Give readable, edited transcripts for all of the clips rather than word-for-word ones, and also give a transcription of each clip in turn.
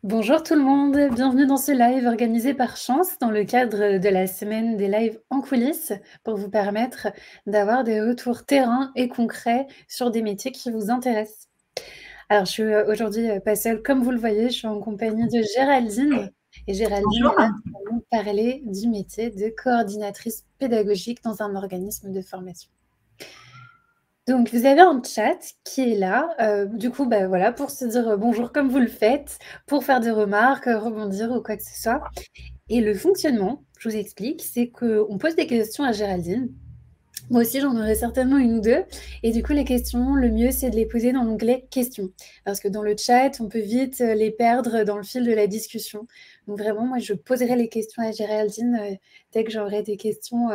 Bonjour tout le monde, bienvenue dans ce live organisé par Chance dans le cadre de la semaine des lives en coulisses pour vous permettre d'avoir des retours terrain et concrets sur des métiers qui vous intéressent. Alors, je suis aujourd'hui pas seule, comme vous le voyez, je suis en compagnie de Géraldine. Et Géraldine Bonjour. est là pour nous parler du métier de coordinatrice pédagogique dans un organisme de formation. Donc, vous avez un chat qui est là, du coup, bah, voilà, pour se dire bonjour comme vous le faites, pour faire des remarques, rebondir ou quoi que ce soit. Et le fonctionnement, je vous explique, c'est qu'on pose des questions à Géraldine. Moi aussi, j'en aurai certainement une ou deux. Et du coup, les questions, le mieux, c'est de les poser dans l'onglet questions. Parce que dans le chat, on peut vite les perdre dans le fil de la discussion. Donc vraiment, moi, je poserai les questions à Géraldine dès que j'aurai des questions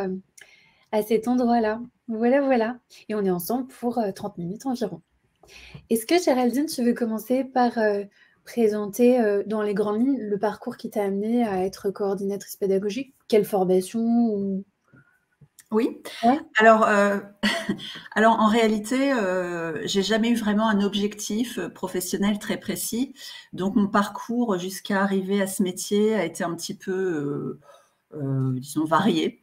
à cet endroit-là. Voilà, voilà. Et on est ensemble pour 30 minutes environ. Est-ce que Géraldine, tu veux commencer par présenter dans les grandes lignes le parcours qui t'a amené à être coordinatrice pédagogique? Quelle formation ou... Oui. Ouais. Alors, alors en réalité, j'ai jamais eu vraiment un objectif professionnel très précis. Donc mon parcours jusqu'à arriver à ce métier a été un petit peu, disons, varié.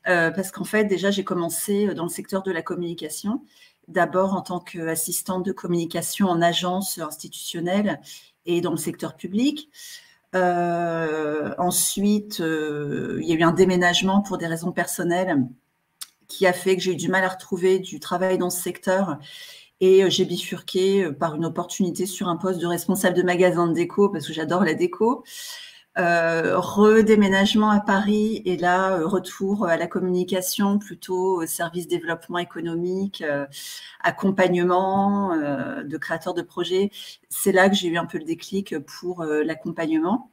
Parce qu'en fait, déjà, j'ai commencé dans le secteur de la communication. D'abord en tant qu'assistante de communication en agence institutionnelle et dans le secteur public. Ensuite, il y a eu un déménagement pour des raisons personnelles qui a fait que j'ai eu du mal à retrouver du travail dans ce secteur. Et j'ai bifurqué par une opportunité sur un poste de responsable de magasin de déco parce que j'adore la déco. Redéménagement à Paris et là, retour à la communication, plutôt service développement économique, accompagnement de créateurs de projets. C'est là que j'ai eu un peu le déclic pour l'accompagnement.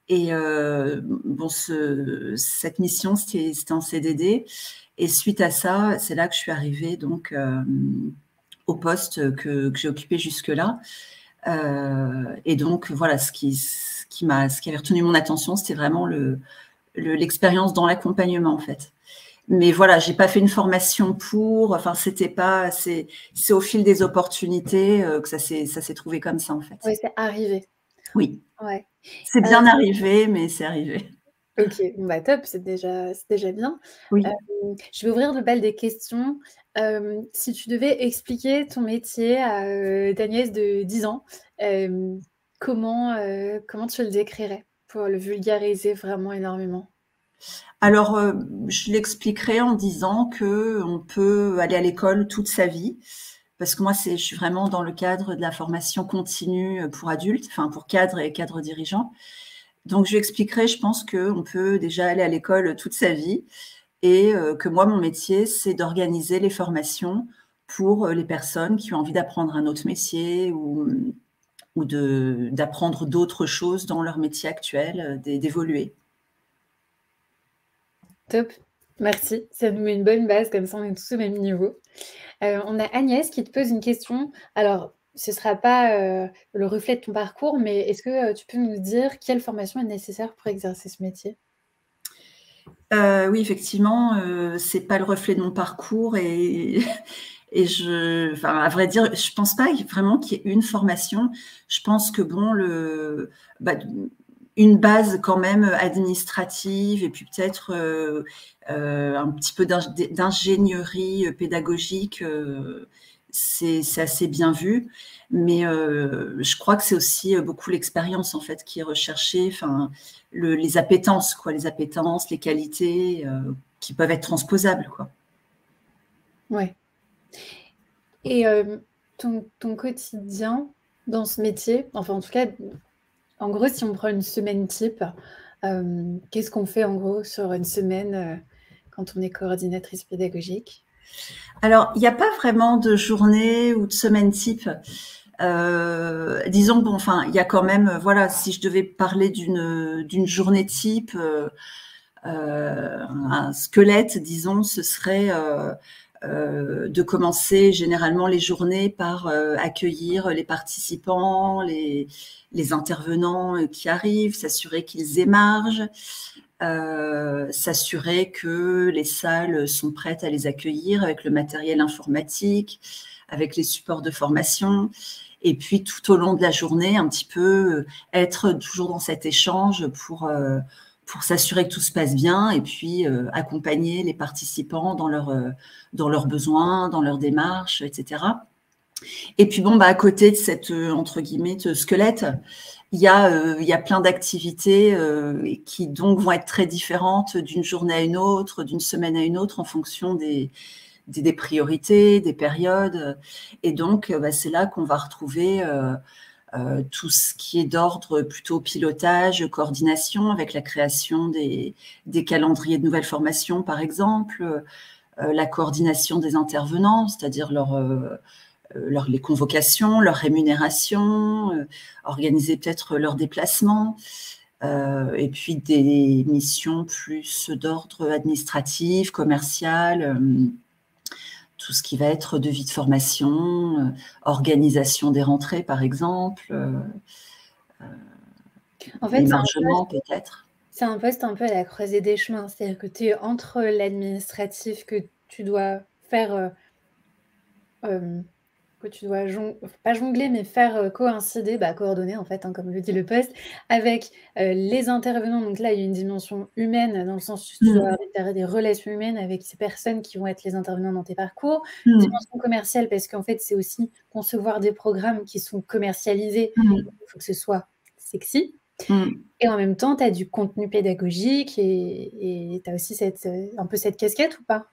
Et bon, cette mission, c'était en CDD. Et suite à ça, c'est là que je suis arrivée donc au poste que j'ai occupé jusque-là. Et donc voilà, ce qui avait retenu mon attention, c'était vraiment l'expérience dans l'accompagnement en fait. Mais voilà, j'ai pas fait une formation pour. Enfin, c'était pas. C'est au fil des opportunités que ça s'est trouvé comme ça en fait. Ouais, c'est arrivé. Oui, Ouais. c'est bien arrivé, mais c'est arrivé. Ok, bon, bah top, c'est déjà bien. Oui. Je vais ouvrir le bal des questions. Si tu devais expliquer ton métier à ta nièce de 10 ans, comment tu le décrirais pour le vulgariser vraiment énormément? Alors, je l'expliquerai en disant que on peut aller à l'école toute sa vie, parce que moi, je suis vraiment dans le cadre de la formation continue pour adultes, enfin pour cadres et cadres dirigeants. Donc, je lui expliquerai, je pense qu'on peut déjà aller à l'école toute sa vie et que moi, mon métier, c'est d'organiser les formations pour les personnes qui ont envie d'apprendre un autre métier ou d'apprendre d'autres choses dans leur métier actuel, d'évoluer. Top, merci. Ça nous met une bonne base, comme ça on est tous au même niveau. On a Agnès qui te pose une question. Alors, ce ne sera pas le reflet de ton parcours, mais est-ce que tu peux nous dire quelle formation est nécessaire pour exercer ce métier? Oui, effectivement, c'est pas le reflet de mon parcours et et enfin, à vrai dire, je pense pas vraiment qu'il y ait une formation. Je pense que bon, bah, une base quand même administrative et puis peut-être un petit peu d'ingénierie pédagogique, c'est assez bien vu. Mais je crois que c'est aussi beaucoup l'expérience en fait qui est recherchée. Enfin, les appétences, quoi, les appétences, les qualités qui peuvent être transposables, quoi. Ouais. Et ton quotidien dans ce métier, enfin en tout cas, en gros, si on prend une semaine type, qu'est-ce qu'on fait en gros sur une semaine quand on est coordinatrice pédagogique? Alors, il n'y a pas vraiment de journée ou de semaine type. Disons, bon, enfin, il y a quand même, voilà, si je devais parler d'une journée type, un squelette, disons, ce serait de commencer généralement les journées par accueillir les participants, les intervenants qui arrivent, s'assurer qu'ils émargent, s'assurer que les salles sont prêtes à les accueillir avec le matériel informatique, avec les supports de formation. Et puis, tout au long de la journée, un petit peu être toujours dans cet échange pour s'assurer que tout se passe bien et puis accompagner les participants dans leurs besoins, dans leurs démarches, etc. Et puis bon, à côté de cette, entre guillemets, de squelette, il y a plein d'activités qui donc vont être très différentes d'une journée à une autre, d'une semaine à une autre en fonction des priorités, des périodes. Et donc, c'est là qu'on va retrouver tout ce qui est d'ordre plutôt pilotage, coordination, avec la création des calendriers de nouvelles formations, par exemple, la coordination des intervenants, c'est-à-dire les convocations, leur rémunération, organiser peut-être leurs déplacements, et puis des missions plus d'ordre administratif, commercial, tout ce qui va être devis de formation, organisation des rentrées, par exemple, En fait, émargement peut-être. c'est un poste un peu à la croisée des chemins. C'est-à-dire que tu es entre l'administratif que tu dois faire, que tu dois pas jongler, mais faire coïncider, coordonner en fait, hein, comme le dit le poste, avec les intervenants. Donc là, il y a une dimension humaine, dans le sens où tu dois avoir des relations humaines avec ces personnes qui vont être les intervenants dans tes parcours. Dimension commerciale, parce qu'en fait, c'est aussi concevoir des programmes qui sont commercialisés. Il faut que ce soit sexy. Et en même temps, tu as du contenu pédagogique et tu as aussi un peu cette casquette ou pas?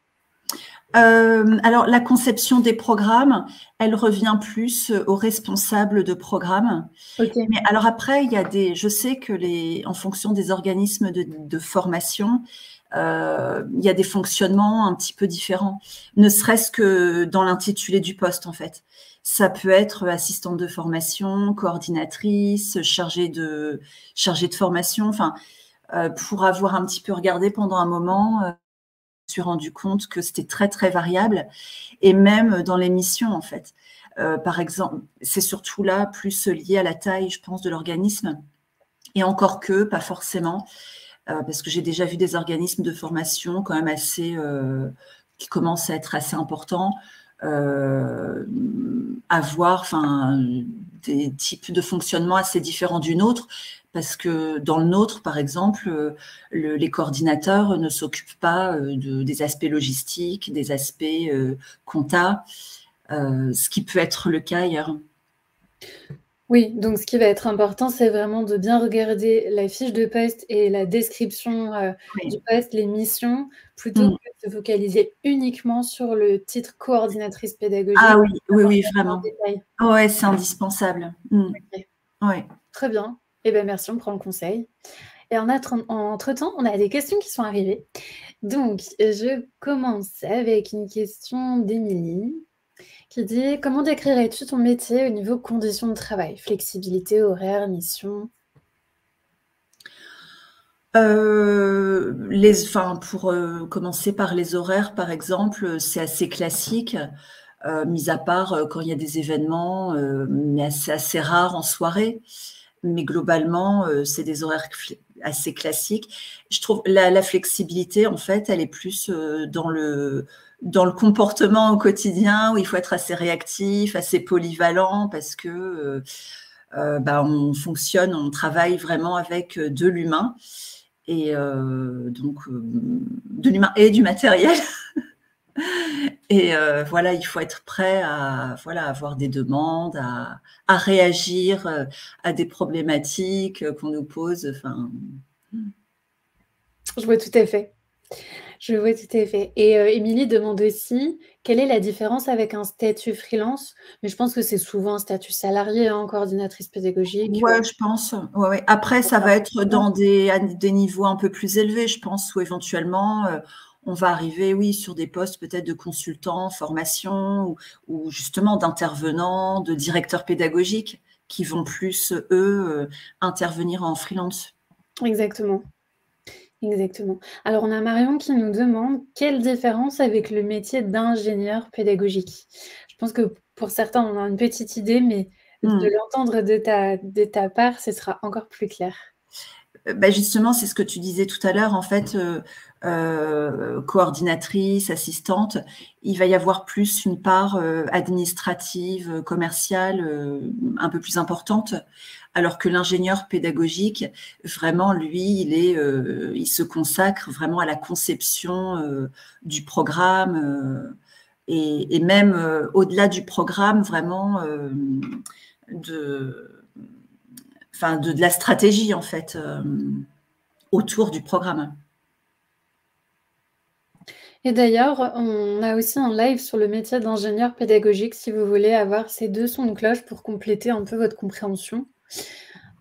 Alors, la conception des programmes, elle revient plus aux responsables de programmes. Okay. Mais alors après, je sais que en fonction des organismes de formation, il y a des fonctionnements un petit peu différents, ne serait-ce que dans l'intitulé du poste, en fait. Ça peut être assistante de formation, coordinatrice, chargée de formation. Enfin, pour avoir un petit peu regardé pendant un moment, je me suis rendu compte que c'était très, très variable. Et même dans les missions, en fait. Par exemple, c'est surtout là plus lié à la taille, je pense, de l'organisme. Et encore que, pas forcément, parce que j'ai déjà vu des organismes de formation quand même qui commencent à être assez importants, avoir des types de fonctionnement assez différents du nôtre, parce que dans le nôtre, par exemple, les coordinateurs ne s'occupent pas des aspects logistiques, des aspects compta, ce qui peut être le cas ailleurs. Oui, donc ce qui va être important, c'est vraiment de bien regarder la fiche de poste et la description du poste, les missions, plutôt que de se focaliser uniquement sur le titre coordinatrice pédagogique. Ah oui, vraiment. Ouais, c'est indispensable. Okay. Ouais. Très bien. Eh bien, merci, on prend le conseil. Et entre-temps, on a des questions qui sont arrivées. Donc, je commence avec une question d'Émilie qui dit: comment décrirais-tu ton métier au niveau conditions de travail, flexibilité, horaire, mission? Pour commencer par les horaires, par exemple, c'est assez classique, mis à part quand il y a des événements, mais c'est assez rare en soirée. Mais globalement, c'est des horaires assez classiques. Je trouve la flexibilité, en fait, elle est plus dans le comportement au quotidien, où il faut être assez réactif, assez polyvalent, parce que on travaille vraiment avec de l'humain, et donc de l'humain et du matériel. Et voilà, il faut être prêt à avoir des demandes, à réagir à des problématiques qu'on nous pose. Enfin. Je vois tout à fait. Je vois tout à fait. Et Émilie demande aussi quelle est la différence avec un statut freelance? Mais je pense que c'est souvent un statut salarié, hein, coordinatrice pédagogique. Ouais, je pense. Ouais. Après, ça va être à des niveaux un peu plus élevés, je pense, où éventuellement on va arriver, oui, sur des postes peut-être de consultants, formation, ou justement d'intervenants, de directeurs pédagogiques, qui vont plus, eux, intervenir en freelance. Exactement. Exactement. Alors, on a Marion qui nous demande quelle différence avec le métier d'ingénieur pédagogique? Je pense que pour certains, on a une petite idée, mais de l'entendre de ta part, ce sera encore plus clair. Justement, c'est ce que tu disais tout à l'heure, en fait, coordinatrice, assistante, il va y avoir plus une part administrative, commerciale, un peu plus importante, alors que l'ingénieur pédagogique, vraiment, lui, il se consacre vraiment à la conception du programme et même au-delà du programme, vraiment de de la stratégie, en fait, autour du programme. Et d'ailleurs, on a aussi un live sur le métier d'ingénieur pédagogique, si vous voulez avoir ces 2 sons de cloche pour compléter un peu votre compréhension.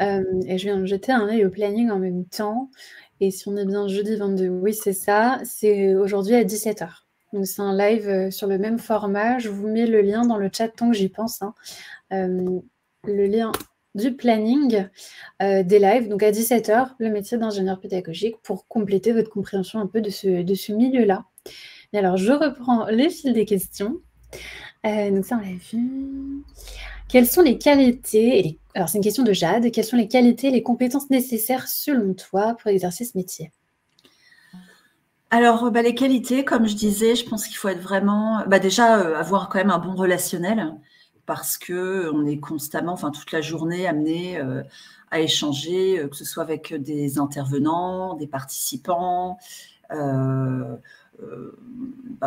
Et je viens de jeter un œil au planning en même temps. Et si on est bien jeudi 22, oui, c'est ça. C'est aujourd'hui à 17h. Donc, c'est un live sur le même format. Je vous mets le lien dans le chat tant que j'y pense. Hein. Le lien du planning des lives, donc à 17h, le métier d'ingénieur pédagogique pour compléter votre compréhension un peu de ce milieu-là. Et alors, je reprends les fils des questions. Donc ça, on l'a vu. Quelles sont les qualités, alors c'est une question de Jade, quelles sont les qualités et les compétences nécessaires selon toi pour exercer ce métier? Alors, les qualités, comme je disais, je pense qu'il faut être vraiment, déjà avoir quand même un bon relationnel, parce que on est constamment, enfin toute la journée, amené à échanger, que ce soit avec des intervenants, des participants.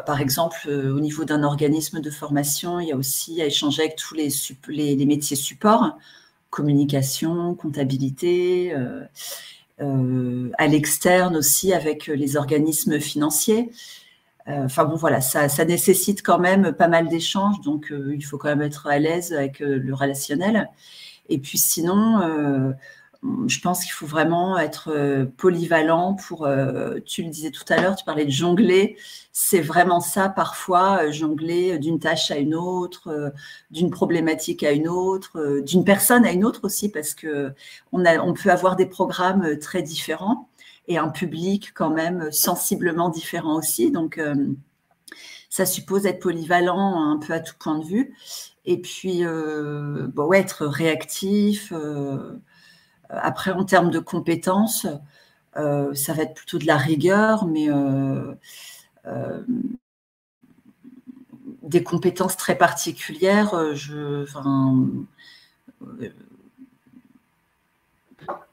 Par exemple, au niveau d'un organisme de formation, il y a aussi à échanger avec tous les métiers supports, communication, comptabilité, à l'externe aussi avec les organismes financiers. Enfin bon, voilà, ça nécessite quand même pas mal d'échanges, donc il faut quand même être à l'aise avec le relationnel. Et puis sinon, je pense qu'il faut vraiment être polyvalent pour, tu le disais tout à l'heure, tu parlais de jongler, c'est vraiment ça parfois, jongler d'une tâche à une autre, d'une problématique à une autre, d'une personne à une autre aussi, parce que on peut avoir des programmes très différents et un public quand même sensiblement différent aussi. Donc, ça suppose être polyvalent un peu à tout point de vue. Et puis, ouais, être réactif. Après, en termes de compétences, ça va être plutôt de la rigueur, mais des compétences très particulières.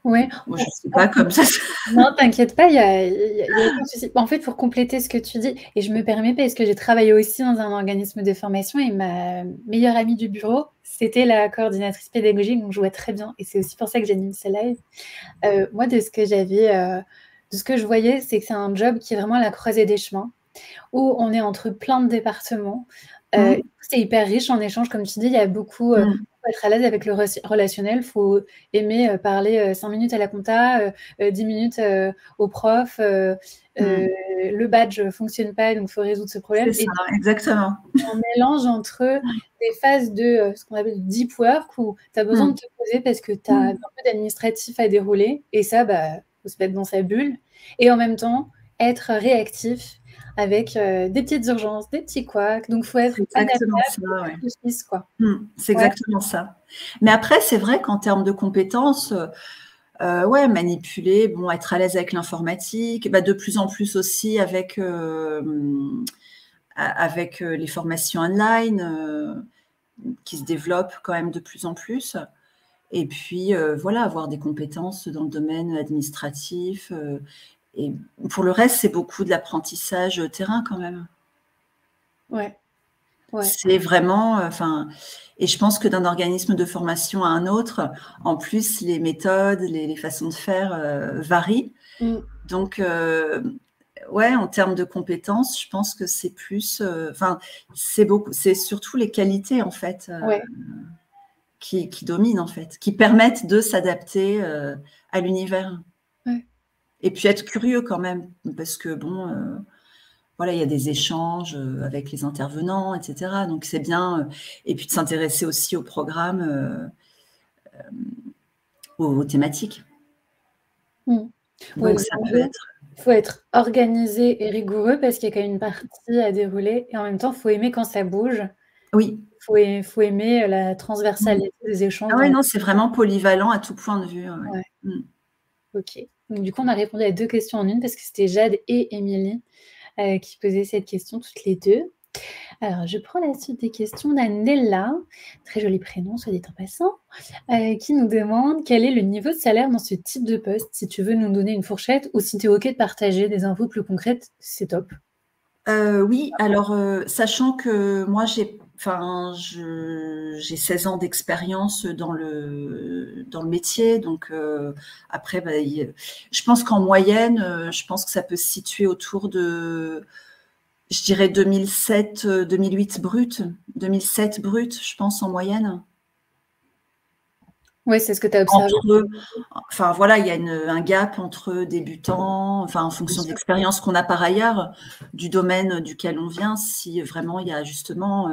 Ouais. Moi, je ne sais pas comme ça. Non, t'inquiète pas, il y a aucun souci. En fait, pour compléter ce que tu dis, et je me permets parce que j'ai travaillé aussi dans un organisme de formation et ma meilleure amie du bureau, c'était la coordinatrice pédagogique, donc je vois très bien. Et c'est aussi pour ça que j'anime ce live. Moi, de ce que je voyais, c'est que c'est un job qui est vraiment à la croisée des chemins, où on est entre plein de départements. C'est hyper riche en échanges, comme tu dis, il y a beaucoup, faut être à l'aise avec le relationnel, il faut aimer parler 5 minutes à la compta, 10 minutes au prof, le badge ne fonctionne pas, donc il faut résoudre ce problème. C'est ça, exactement. Un mélange entre des phases de ce qu'on appelle deep work, où tu as besoin de te poser parce que tu as un peu d'administratif à dérouler, et ça, faut se mettre dans sa bulle, et en même temps, être réactif avec des petites urgences, des petits couacs, donc il faut être exactement adaptable, ça, quoi. C'est exactement ça. Mais après, c'est vrai qu'en termes de compétences, ouais, manipuler, bon, être à l'aise avec l'informatique, de plus en plus aussi avec les formations online qui se développent quand même de plus en plus. Et puis, voilà, avoir des compétences dans le domaine administratif. Et pour le reste, c'est beaucoup de l'apprentissage terrain quand même. Ouais. C'est vraiment, et je pense que d'un organisme de formation à un autre, en plus, les méthodes, les façons de faire varient. Donc, ouais, en termes de compétences, je pense que c'est plus, c'est surtout les qualités en fait qui dominent en fait, qui permettent de s'adapter à l'univers. Ouais. Et puis être curieux quand même, parce que bon, voilà, il y a des échanges avec les intervenants, etc. Donc c'est bien, et puis de s'intéresser aussi au programme, aux thématiques. Donc ça peut être. Il faut être organisé et rigoureux parce qu'il y a quand même une partie à dérouler, et en même temps, il faut aimer quand ça bouge. Oui. Il faut aimer la transversalité des échanges. Ah ouais, non, c'est vraiment polyvalent à tout point de vue. Ouais. Ok. Donc, du coup, on a répondu à 2 questions en une parce que c'était Jade et Émilie qui posaient cette question toutes les 2. Alors, je prends la suite des questions d'Anella, très joli prénom, soit dit en passant, qui nous demande quel est le niveau de salaire dans ce type de poste. Si tu veux nous donner une fourchette ou si tu es OK de partager des infos plus concrètes, c'est top. Oui, alors, sachant que moi, j'ai 16 ans d'expérience dans le métier, donc après, bah, je pense qu'en moyenne, je pense que ça peut se situer autour de, je dirais 2007, 2008 brut, 2007 brut, je pense en moyenne. Oui, c'est ce que tu as observé. Enfin voilà, il y a un gap entre débutants, enfin en fonction de l'expérience qu'on a par ailleurs, du domaine duquel on vient, si vraiment il y a justement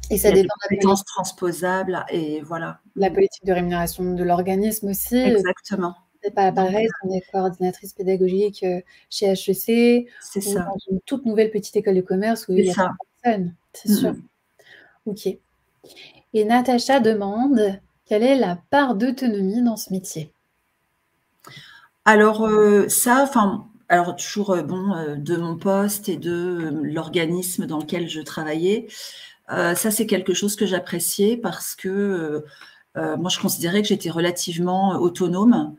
et ça dépend des compétences transposables et voilà. La politique de rémunération de l'organisme aussi. Exactement. C'est pas pareil si on est coordinatrice pédagogique chez HEC C'est ou ça. dans une toute nouvelle petite école de commerce où il y a ça. personne, c'est sûr. Ok. Et Natacha demande quelle est la part d'autonomie dans ce métier? Alors alors toujours de mon poste et de l'organisme dans lequel je travaillais, ça c'est quelque chose que j'appréciais parce que moi je considérais que j'étais relativement autonome.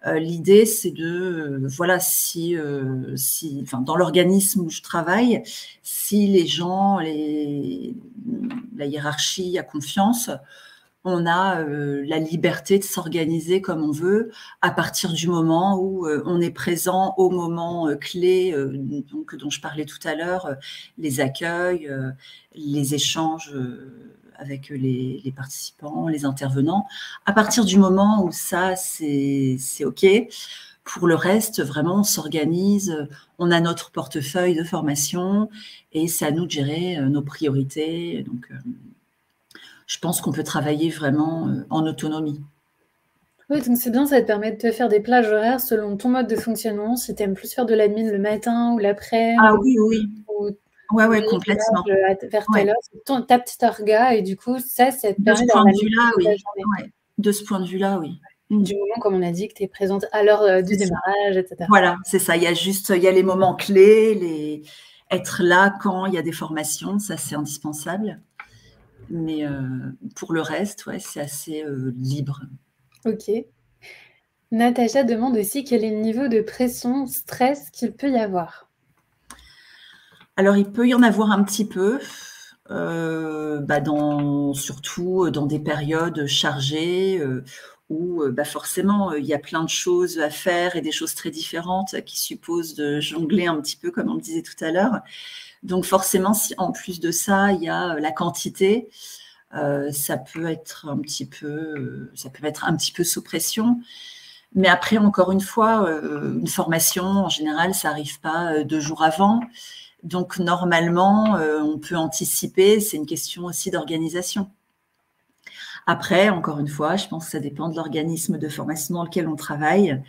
L'idée c'est de voilà si enfin dans l'organisme où je travaille, si les gens, la hiérarchie a confiance, on a la liberté de s'organiser comme on veut à partir du moment où on est présent au moment clé donc, dont je parlais tout à l'heure, les accueils, les échanges avec les participants, les intervenants. À partir du moment où ça, c'est OK, pour le reste, vraiment, on s'organise, on a notre portefeuille de formation et c'est à nous de gérer nos priorités. Donc, je pense qu'on peut travailler vraiment en autonomie. Oui, donc c'est bien, ça te permet de te faire des plages horaires selon ton mode de fonctionnement, si tu aimes plus faire de l'admin le matin ou l'après-midi. Ah oui, oui. Ouais, complètement. Vers telle heure, c'est ta petite orga et du coup, ça te permet d'avoir la journée. Ouais. De ce point de vue-là, oui. Du moment, comme on a dit, que tu es présente à l'heure du démarrage, etc. Voilà, c'est ça. Il y a les moments clés, être là quand il y a des formations, ça c'est indispensable. Mais pour le reste, ouais, c'est assez libre. Ok. Natacha demande aussi quel est le niveau de pression, stress qu'il peut y avoir. Alors, il peut y en avoir un petit peu, surtout dans des périodes chargées où forcément il y a plein de choses à faire et des choses très différentes qui supposent de jongler un petit peu, comme on le disait tout à l'heure. Donc forcément, si en plus de ça, il y a la quantité, ça peut être un petit peu sous pression. Mais après, encore une fois, une formation, en général, ça n'arrive pas 2 jours avant. Donc, normalement, on peut anticiper. C'est une question aussi d'organisation. Après, encore une fois, je pense que ça dépend de l'organisme de formation dans lequel on travaille,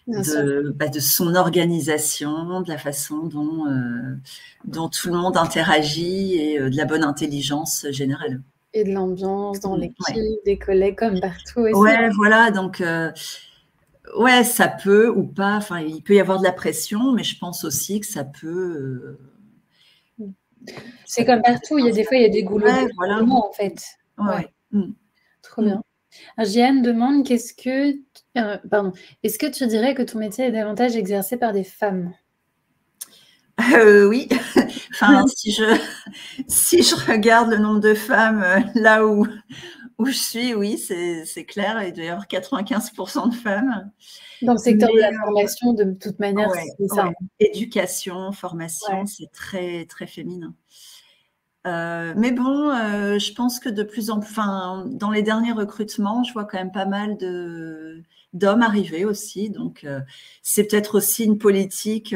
de son organisation, de la façon dont tout le monde interagit et de la bonne intelligence générale. Et de l'ambiance dans l'équipe, des collègues comme partout aussi. Ouais, voilà. Donc, ouais, ça peut ou pas. Enfin, il peut y avoir de la pression, mais je pense aussi que ça peut. C'est comme partout. Il y a des fois, il y a des goulots de voilà. en fait. Ouais. Trop bien. Jeanne demande est-ce que tu dirais que ton métier est davantage exercé par des femmes? Oui. Enfin, si je regarde le nombre de femmes là où je suis, oui, c'est clair. Il doit y avoir 95% de femmes. Dans le secteur de la formation, de toute manière, c'est ça. Éducation, formation, c'est très, très féminin. Mais bon, je pense que de plus en plus, dans les derniers recrutements, je vois quand même pas mal d'hommes arriver aussi. Donc, c'est peut-être aussi une politique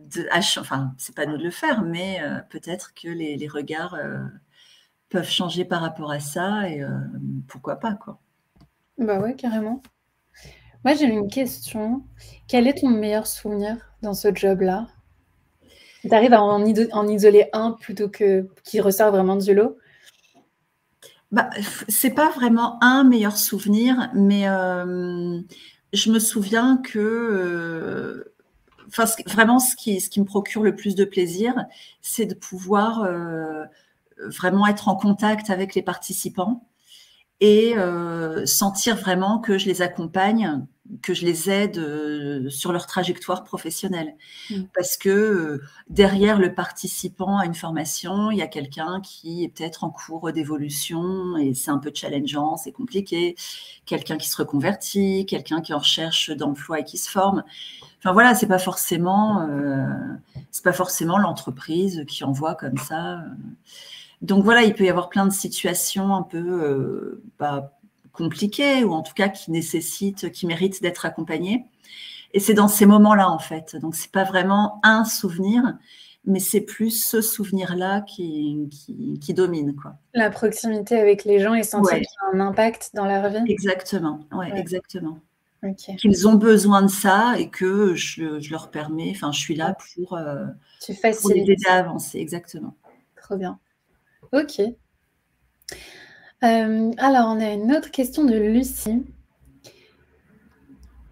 c'est pas nous de le faire, mais peut-être que les regards peuvent changer par rapport à ça et pourquoi pas, quoi. Bah ouais, carrément. Moi, j'ai une question. Quel est ton meilleur souvenir dans ce job-là? Tu arrives à en isoler un plutôt que qui ressort vraiment du lot? C'est pas vraiment un meilleur souvenir, mais je me souviens que, enfin, vraiment, ce qui me procure le plus de plaisir, c'est de pouvoir vraiment être en contact avec les participants et sentir vraiment que je les accompagne, que je les aide sur leur trajectoire professionnelle. Parce que derrière le participant à une formation, il y a quelqu'un qui est peut-être en cours d'évolution et c'est un peu challengeant, c'est compliqué, quelqu'un qui se reconvertit, quelqu'un qui est en recherche d'emploi et qui se forme. Enfin voilà, c'est pas forcément l'entreprise qui envoie comme ça. Donc voilà, il peut y avoir plein de situations un peu compliquées ou en tout cas qui méritent d'être accompagnées. Et c'est dans ces moments-là, en fait. Donc, c'est pas vraiment un souvenir, mais c'est plus ce souvenir-là qui domine, quoi. La proximité avec les gens et sentir Ouais, qu'il y a un impact dans leur vie. exactement. Ouais, Ouais. exactement. Ok. Qu'ils ont besoin de ça et que je leur permets, enfin, je suis là pour Tu les facilites. aider à avancer, exactement. Trop bien. Ok. Alors, on a une autre question de Lucie.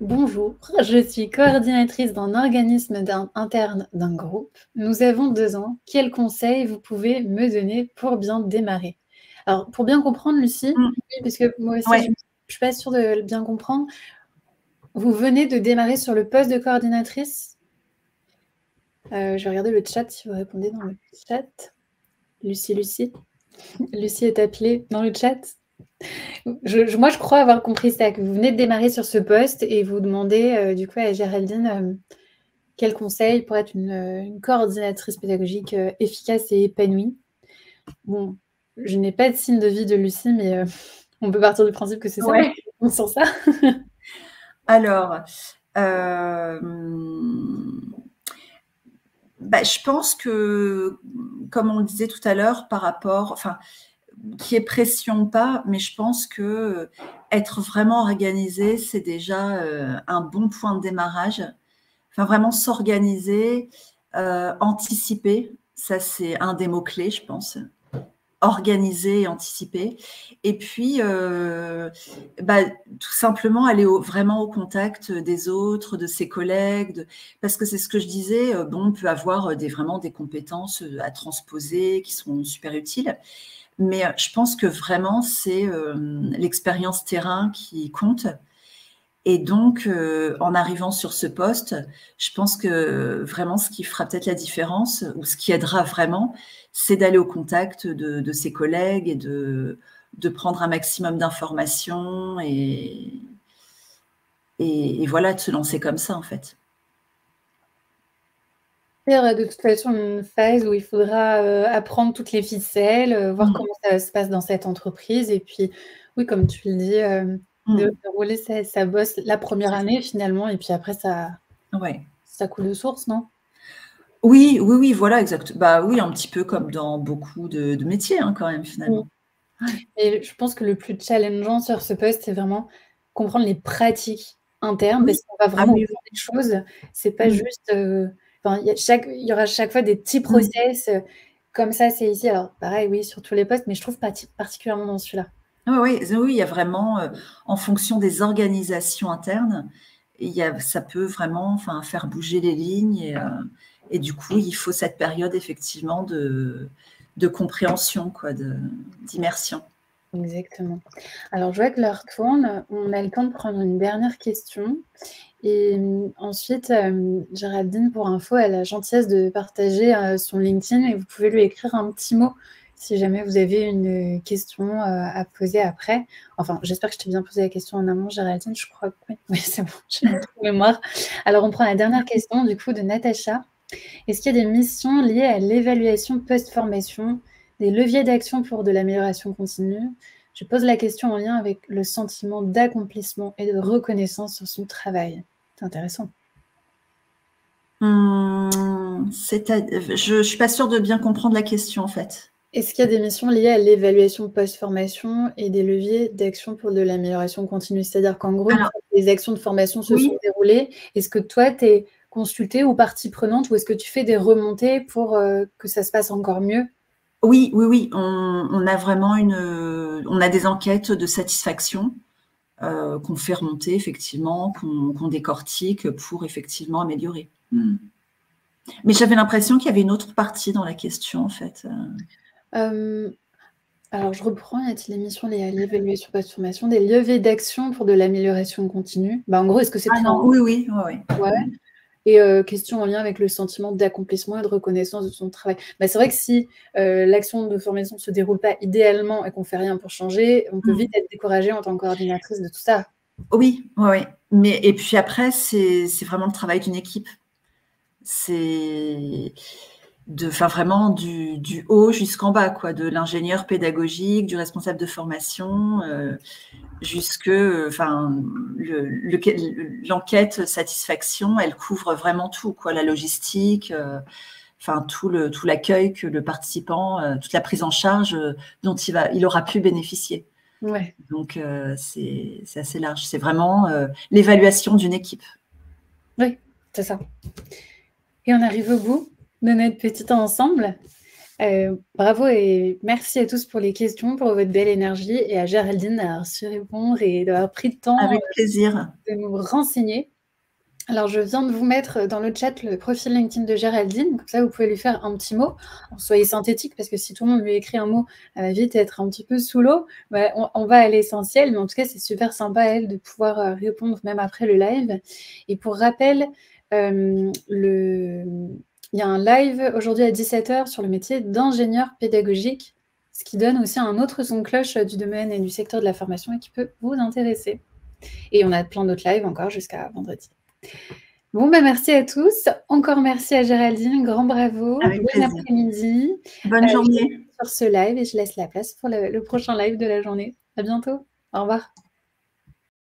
Bonjour, je suis coordinatrice d'un organisme interne d'un groupe. Nous avons 2 ans. Quels conseils vous pouvez me donner pour bien démarrer? Alors, pour bien comprendre, Lucie, Mm. oui, parce que moi aussi, Ouais. je ne suis pas sûre de bien comprendre. Vous venez de démarrer sur le poste de coordinatrice? Je vais regarder le chat si vous répondez dans le chat. Lucie. Lucie est appelée dans le chat. Moi, je crois avoir compris ça, que vous venez de démarrer sur ce poste et vous demandez du coup à Géraldine quel conseil pour être une coordinatrice pédagogique efficace et épanouie. Bon, je n'ai pas de signe de vie de Lucie, mais on peut partir du principe que c'est ça. Ouais. Sur ça. Alors, je pense que, comme on le disait tout à l'heure, par rapport, enfin, qui est pression pas, mais je pense que être vraiment organisé, c'est déjà un bon point de démarrage. Enfin, vraiment s'organiser, anticiper, ça c'est un des mots-clés, je pense. Organiser et anticiper. Et puis, tout simplement aller vraiment au contact des autres, de ses collègues, parce que c'est ce que je disais, on peut avoir vraiment des compétences à transposer qui sont super utiles. Mais je pense que vraiment, c'est l'expérience terrain qui compte. Et donc, en arrivant sur ce poste, je pense que vraiment ce qui fera peut-être la différence, ou ce qui aidera vraiment, c'est d'aller au contact de ses collègues et de prendre un maximum d'informations et voilà, de se lancer comme ça, en fait. Il y aura de toute façon une phase où il faudra apprendre toutes les ficelles, voir comment ça se passe dans cette entreprise. Et puis, oui, comme tu le dis, de rouler sa bosse la première année finalement. Et puis après, ça coule de source, non? Oui, voilà, exact. Bah oui, un petit peu comme dans beaucoup de métiers, hein, quand même, finalement. Et je pense que le plus challengeant sur ce poste, c'est vraiment comprendre les pratiques internes, parce qu'on va vraiment voir des choses. C'est pas juste, enfin, il y aura chaque fois des petits process, comme ça, c'est ici. Alors pareil, oui, sur tous les postes, mais je trouve particulièrement dans celui-là. Oui, il y a vraiment, en fonction des organisations internes, ça peut vraiment, enfin, faire bouger les lignes et du coup, il faut cette période effectivement de compréhension, quoi, d'immersion. Exactement. Alors, je vois que l'heure tourne. On a le temps de prendre une dernière question. Et ensuite, Géraldine, pour info, elle a la gentillesse de partager son LinkedIn et vous pouvez lui écrire un petit mot si jamais vous avez une question à poser après. Enfin, j'espère que je t'ai bien posé la question en amont, Géraldine. Je crois que oui. Oui, c'est bon, j'ai une trou de mémoire. Alors, on prend la dernière question, du coup, de Natacha. Est-ce qu'il y a des missions liées à l'évaluation post-formation, des leviers d'action pour de l'amélioration continue? Je pose la question en lien avec le sentiment d'accomplissement et de reconnaissance sur son travail. C'est intéressant. Je ne suis pas sûre de bien comprendre la question, en fait. Est-ce qu'il y a des missions liées à l'évaluation post-formation et des leviers d'action pour de l'amélioration continue? C'est-à-dire qu'en gros, quand les actions de formation se sont déroulées, est-ce que toi, tu es consultée ou partie prenante ou est-ce que tu fais des remontées pour que ça se passe encore mieux? Oui. On a vraiment on a des enquêtes de satisfaction qu'on fait remonter effectivement, qu'on décortique pour effectivement améliorer. Mais j'avais l'impression qu'il y avait une autre partie dans la question, en fait. Alors, je reprends, y a-t-il l'émission, l'évaluation post-formation, des leviers d'action pour de l'amélioration continue? Bah, en gros, est-ce que c'est Ah non, oui. Ouais. Et question en lien avec le sentiment d'accomplissement et de reconnaissance de son travail. Bah, c'est vrai que si l'action de formation ne se déroule pas idéalement et qu'on ne fait rien pour changer, on peut vite être découragé en tant que coordinatrice de tout ça. Oui. Et puis après, c'est vraiment le travail d'une équipe. C'est vraiment du haut jusqu'en bas, quoi, de l'ingénieur pédagogique, du responsable de formation, l'enquête satisfaction, elle couvre vraiment tout, quoi, la logistique, tout l'accueil que le participant, toute la prise en charge dont il aura pu bénéficier. Ouais. Donc, c'est assez large. C'est vraiment l'évaluation d'une équipe. Oui, c'est ça. Et on arrive au bout de notre petit temps ensemble. Bravo et merci à tous pour les questions, pour votre belle énergie, et à Géraldine d'avoir su répondre et d'avoir pris le temps avec plaisir de nous renseigner. Alors, je viens de vous mettre dans le chat le profil LinkedIn de Géraldine, comme ça vous pouvez lui faire un petit mot. Soyez synthétique, parce que si tout le monde lui écrit un mot, elle va vite être un petit peu sous l'eau. Bah, on va à l'essentiel, mais en tout cas, c'est super sympa, elle, de pouvoir répondre même après le live. Et pour rappel, il y a un live aujourd'hui à 17h sur le métier d'ingénieur pédagogique, ce qui donne aussi un autre son de cloche du domaine et du secteur de la formation et qui peut vous intéresser. Et on a plein d'autres lives encore jusqu'à vendredi. Bon, merci à tous. Encore merci à Géraldine. Grand bravo. Bon après-midi. Bonne journée. Sur ce live, et je laisse la place pour le prochain live de la journée. À bientôt. Au revoir.